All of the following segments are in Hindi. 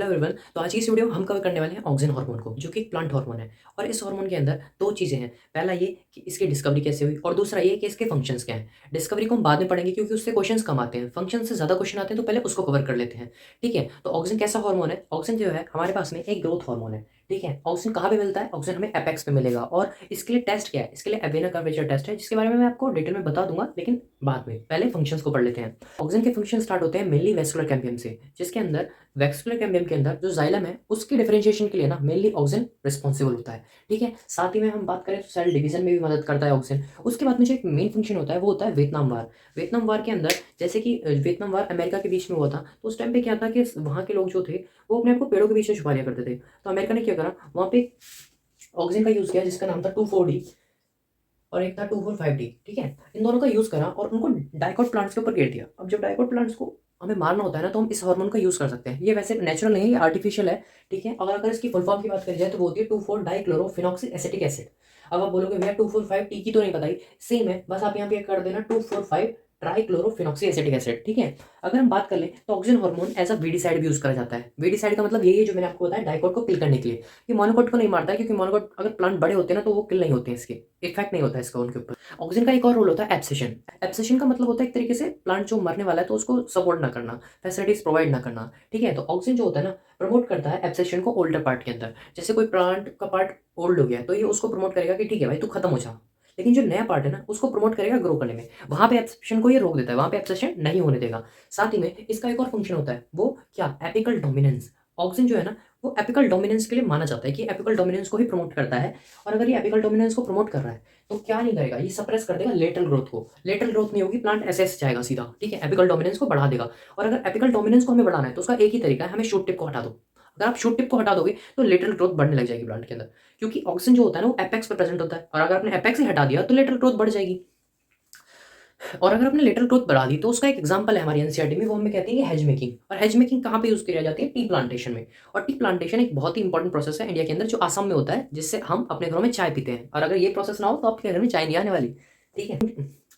Hello everyone. तो आज की इस वीडियो में हम कवर करने वाले हैं ऑक्सिन हार्मोन को, जो कि एक प्लांट हार्मोन है। और इस हार्मोन के अंदर दो चीज़ें हैं। पहला ये कि इसकी डिस्कवरी कैसे हुई, और दूसरा ये कि इसके फंक्शंस क्या हैं। डिस्कवरी को हम बाद में पढ़ेंगे क्योंकि उससे क्वेश्चंस कम आते हैं, फंक्शन से ज़्यादा क्वेश्चन आते हैं, तो पहले उसको कवर कर लेते हैं। ठीक है, तो ऑक्सिन कैसा हार्मोन है? ऑक्सिन जो है हमारे पास में एक ग्रोथ हार्मोन है। ठीक है, ऑक्सिन कहाँ पे मिलता है? ऑक्सिन हमें एपेक्स पे मिलेगा। और इसके लिए टेस्ट क्या है? इसके लिए एवेना कर्वेचर टेस्ट है, जिसके बारे में मैं आपको डिटेल में बता दूंगा, लेकिन बाद में। पहले फंक्शंस को पढ़ लेते हैं। ऑक्सिन के फंक्शन स्टार्ट होते हैं मेनली वेस्कुलर कैम्बियम से, जिसके अंदर वैस्कुलर कैम्बियम के अंदर जो जाइलम है उसकी डिफरेंशिएशन के लिए ना मेनली ऑक्सिन रिस्पॉन्सिबल होता है। ठीक है, साथ ही में हम बात करें तो सेल डिवीजन में भी मदद करता है ऑक्सिन। उसके बाद में जो एक मेन फंक्शन होता है वो होता है वियतनाम वार। वियतनाम वार के अंदर जैसे कि वियतनाम वार अमेरिका के बीच में हुआ था, तो उस टाइम पे क्या था कि वहाँ के लोग जो थे वो अपने आप को पेड़ों के बीच में छुपा लिया करते थे। तो अमेरिका ने क्या करा, वहाँ पे ऑक्सिन का यूज किया जिसका नाम था 2,4-D, और एक था 2,4,5-D। ठीक है, इन दोनों का यूज करा और उनको डाइकोट प्लांट्स के ऊपर घेर दिया। अब जब डाइकोट प्लांट्स को हमें मारना होता है ना, तो हम इस हार्मोन का यूज कर सकते हैं। ये वैसे नेचुरल नहीं है, ये आर्टिफिशियल है। ठीक है, अगर इसकी फुल फॉर्म की बात करी जाए तो वो होती है 2,4-डाइक्लोरोफिनॉक्सी एसिटिक एसिड। अब आप बोलोगे भैया 2,4,5-T की तो नहीं बताई, सेम है, बस आप यहाँ पे कर देना 2,4,5 ट्राइक्लोरोफिनॉक्सी एसिटिक एसिड। ठीक है, अगर हम बात कर लें तो auxin hormone as a weedicide भी यूज करा जाता है। वीडिसाइड का मतलब यही है जो मैंने आपको बताया, डाइकोट को किल करने के लिए। ये मोनोकोट को नहीं मारता है, क्योंकि मोनोकोट अगर प्लांट बड़े होते हैं ना तो वो किल नहीं होते हैं, इसके इफेक्ट नहीं होता है इसका उनके ऊपर। ऑक्सिन का एक और रोल होता है एब्सेशन। एब्सेशन का मतलब होता है एक तरीके से प्लांट जो मरने वाला है तो उसको सपोर्ट ना करना, फैसिलिटीज प्रोवाइड ना करना। ठीक है, तो ऑक्सिन जो होता है ना प्रमोट करता है एब्सेशन को ओल्डर पार्ट के अंदर। जैसे कोई प्लांट का पार्ट ओल्ड हो गया तो ये उसको प्रमोट करेगा कि ठीक है भाई तू खत्म हो जा, लेकिन जो नया पार्ट है ना उसको प्रमोट करेगा ग्रो करने में। वहां पे एब्सेशन को ये रोक देता है, वहां पे एब्सेशन नहीं होने देगा। साथ ही में इसका एक और फंक्शन होता है, वो क्या, एपिकल डोमिनेंस। ऑक्सिन जो है ना वो एपिकल डोमिनेंस के लिए माना जाता है कि एपिकल डोमिनेंस को ही प्रमोट करता है। और अगर ये एपिकल डोमिनेंस को प्रमोट कर रहा है तो क्या नहीं करेगा, ये सप्रेस कर देगा लेटरल ग्रोथ को। लेटरल ग्रोथ नहीं होगी, प्लांट ऐसे ऐसे जाएगा सीधा। ठीक है, एपिकल डोमिनेंस को बढ़ा देगा। और अगर एपिकल डोमिनेंस को हमें बढ़ाना है तो उसका एक ही तरीका है, हमें शूट टिप को हटा दो। अगर आप शूट टिप को हटा दोगे तो लेटरल ग्रोथ बढ़ने लग जाएगी प्लांट के अंदर, क्योंकि ऑक्सीजन जो होता है ना वो एपेक्स पे प्रेजेंट होता है, और अगर आपने एपेक्स ही हटा दिया तो लेटरल ग्रोथ बढ़ जाएगी। और अगर आपने लेटरल ग्रोथ बढ़ा दी तो उसका एक एग्जांपल है हमारी एनसीईआरटी में, वो हमें कहती है हेज मेकिंग। और हेज मेकिंग कहाँ पे यूज की जाती है? टी प्लांटेशन में। और टी प्लांटेशन एक बहुत ही इंपॉर्टेंट प्रोसेस है इंडिया के अंदर, जो आसाम में होता है, जिससे हम अपने घरों में चाय पीते हैं। और अगर ये प्रोसेस ना हो तो आपके घर में चाय नहीं आने वाली। ठीक है,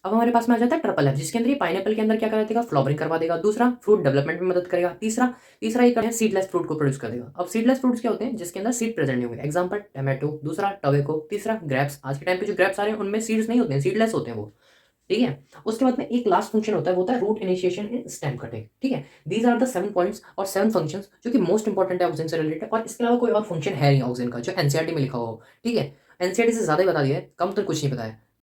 अब हमारे पास में आ जाता है ट्रिपल एफ, जिसके अंदर ये पाइनएप्पल के अंदर क्या करा देगा, फ्लावरिंग करवा देगा। दूसरा, फ्रूट डेवलपमेंट में मदद करेगा। तीसरा तीसरा ये करते हैं सीडलेस फ्रूट को प्रोड्यूस कर देगा। अब सीडलेस फ्रूट्स क्या होते हैं? जिसके अंदर सीड प्रेजेंट नहीं होंगे, एग्जांपल टमाटो। दूसरा टोबैको। तीसरा ग्रेप्स। आज के टाइम पे जो ग्रेप्स आ रहे हैं उनमें सीड्स नहीं होते हैं, सीडलेस होते हैं वो। ठीक है, उसके बाद में एक लास्ट फंक्शन होता है, वो होता है रूट इनिशिएशन इन स्टेम कटिंग। ठीक है, दीज आर द 7 पॉइंट्स और 7 फंक्शंस जो कि मोस्ट इंपॉर्टेंट है ऑक्सिन से रिलेटेड। और इसके अलावा कोई और फंक्शन है नहीं ऑक्सिन का जो एनसीईआरटी में लिखा हो। ठीक है, एनसीईआरटी से ज्यादा ही बता दिया है, कम तो कुछ नहीं बताया।